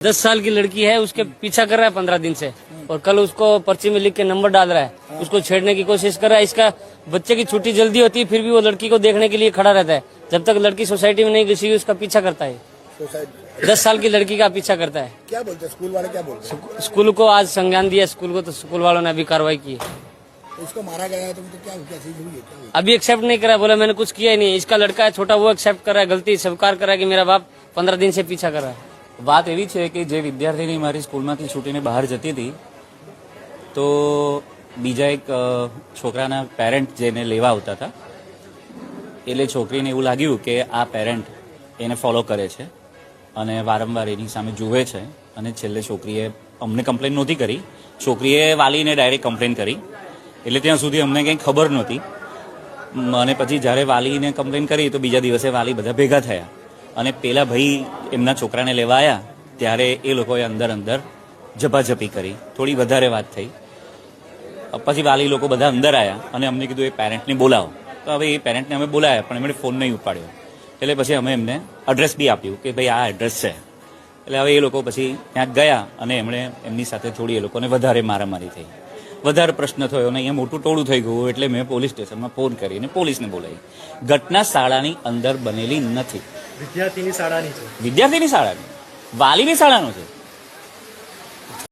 10 साल की लड़की है, उसके पीछा कर रहा है 15 दिन से, और कल उसको पर्ची में लिख के नंबर डाल रहा है, उसको छेड़ने की कोशिश कर रहा है। इसका बच्चे की छुट्टी जल्दी होती है, फिर भी वो लड़की को देखने के लिए खड़ा रहता है। जब तक लड़की सोसाइटी में नहीं घुसी हुई, उसका पीछा करता है। 10 साल की लड़की का पीछा करता है। क्या बोलते हैं स्कूल वाले, क्या बोलते हैं? स्कूल को आज संज्ञान दिया, स्कूल को, तो स्कूल वालों ने अभी कार्रवाई की है। तो इसको मारा गया है, तो क्या चीज हुई है, क्या हुई? अभी एक्सेप्ट नहीं करा, बोला मैंने कुछ किया ही नहीं। इसका लड़का है छोटा, वो एक्सेप्ट कर रहा है, गलती स्वीकार कर रहा है कि मेरा बाप 15 दिन से पीछा कर रहा है। વાત એવી છે કે જે વિદ્યાર્થીની મારી સ્કૂલમાંથી છૂટીને બહાર જતી હતી, તો બીજા એક છોકરાના પેરેન્ટ જેને લેવા આવતા હતા, એટલે છોકરીને એવું લાગ્યું કે આ પેરેન્ટ એને ફોલો કરે છે અને વારંવાર એની સામે જુએ છે, અને છેલ્લે છોકરીએ અમને કમ્પ્લેન નહોતી કરી, છોકરીએ વાલીને ડાયરેક્ટ કમ્પ્લેન કરી, એટલે ત્યાં સુધી અમને કંઈ ખબર નહોતી. અને પછી જ્યારે વાલીને કમ્પ્લેન કરી તો બીજા દિવસે વાલી બધા ભેગા થયા અને પેલા ભાઈ એમના છોકરાને લેવા આવ્યા ત્યારે એ લોકોએ અંદર અંદર ઝપાઝપી કરી, થોડી વધારે વાત થઈ. પછી વાલી લોકો બધા અંદર આવ્યા અને અમને કીધું એ પેરેન્ટને બોલાવો. તો હવે એ પેરેન્ટને અમે બોલાવ્યા, પણ એમણે ફોન નહીં ઉપાડ્યો. એટલે પછી અમે એમને એડ્રેસ બી આપ્યું કે ભાઈ આ એડ્રેસ છે. એટલે હવે એ લોકો પછી ત્યાં ગયા અને એમણે એમની સાથે થોડી એ લોકોને વધારે મારામારી થઈ, વધારે પ્રશ્ન થયો અને અહીંયા મોટું ટોળું થઈ ગયું. એટલે મેં પોલીસ સ્ટેશનમાં ફોન કરીને પોલીસને બોલાવી. ઘટના શાળાની અંદર બનેલી નથી, વિદ્યાર્થીની શાળાની છે, વિદ્યાર્થીની શાળાની, વાલીની શાળાનો છે.